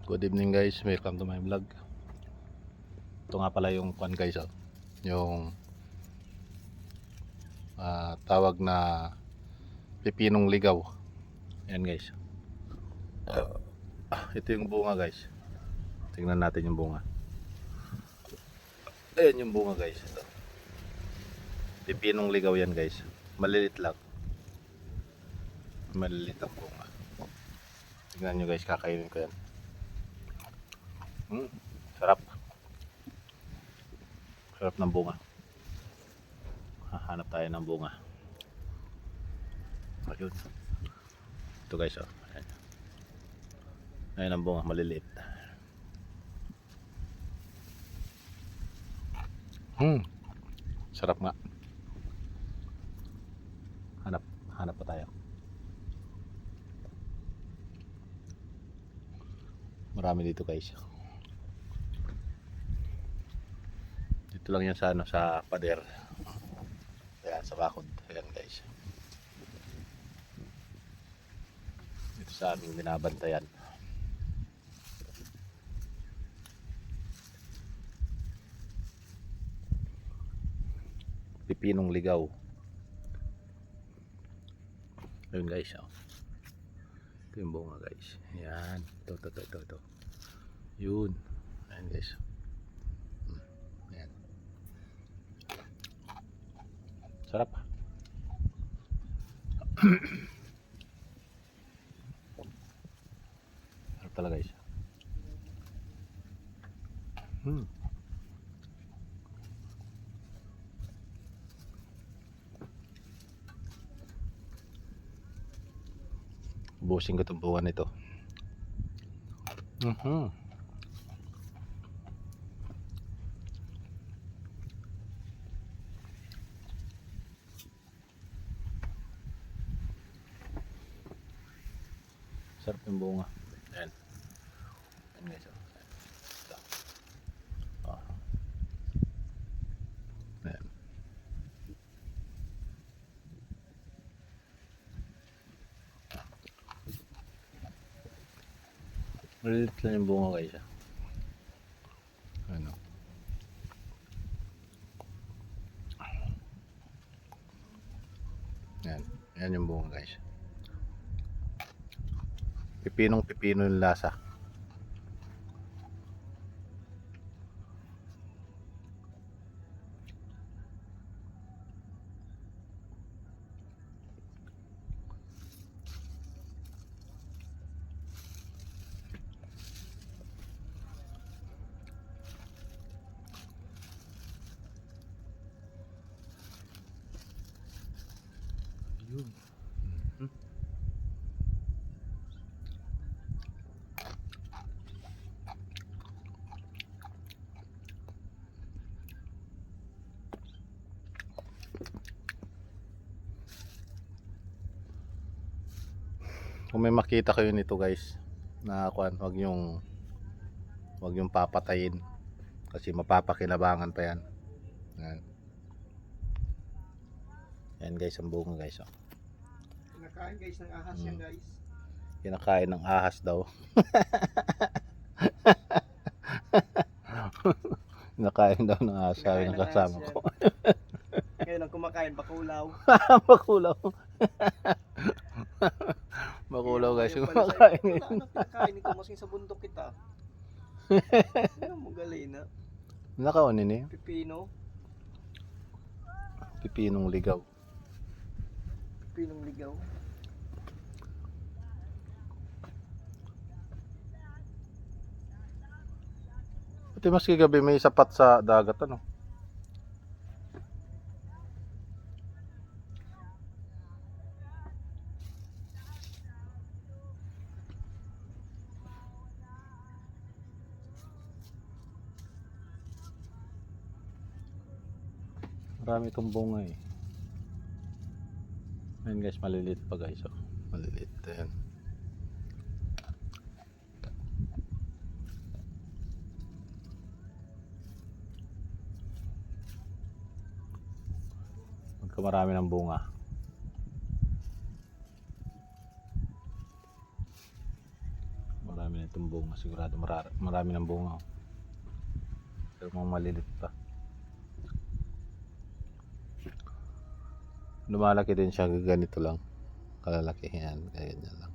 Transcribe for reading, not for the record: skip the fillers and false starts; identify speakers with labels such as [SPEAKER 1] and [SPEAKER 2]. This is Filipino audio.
[SPEAKER 1] Good evening guys, welcome to my vlog. Ito nga pala yung kwan guys, yung tawag na pipinong ligaw. Ayan guys. Ito yung bunga guys. Tingnan natin yung bunga. Ayan yung bunga guys. Ito. Pipinong ligaw yan guys. Malilit lang. Malilit ang bunga. Tingnan nyo guys, kakainin ko yan. Sarap. Sarap ng bunga. Hahanap tayo ng bunga. Ayun. Ito guys, ayan. Ayan ang bunga, maliliit. Sarap nga. Hanap pa tayo. Marami dito guys. Dito lang yan sa sa pader. Ayan, sa bakod. Ayan guys. Dito sa aming binabantayan. Pipinong ligaw. Ayun guys, ito yung bunga guys. Ayan, ito. Yun. Ayan guys. Ayan. Sarap. Sarap talaga guys. Busin ko itong bunga nito. Sarap yung bunga. Ayan. Ayan guys. Ayan. Malilit lang yung bunga guys. Ano? Ayan. Ayan yung bunga guys. Pipino yung lasa. Yun. Kung may makita kayo nito guys, na kuan, wag yung papatayin kasi mapapakinabangan pa yan. Yan. Yan guys ang bunga guys.
[SPEAKER 2] Kinakain guys ng ahas yan guys.
[SPEAKER 1] Kinakain ng ahas daw. Kinakain daw ng ahas, sabi ng kasama ko.
[SPEAKER 2] Ngayon ang kumakain, bakulaw.
[SPEAKER 1] Makulaw. Makulaw guys yung kumakain.
[SPEAKER 2] Kinakain ito masing sa bundok kita. Ano mo galina?
[SPEAKER 1] Nakaunin eh.
[SPEAKER 2] Pipino.
[SPEAKER 1] Pipinong ligaw.
[SPEAKER 2] Pipinong ligaw.
[SPEAKER 1] Pati maski gabi may sapat sa dagat ano. Marami itong bunga eh. Ayan guys, maliliit pa guys. Maliliit. Ayan. Marami ng bunga. Marami marami na itong bunga. Sigurado marami ng bunga. Pero mga malilit pa. Lumalaki din siya, ganito lang. Kalalaki yan, ganyan lang.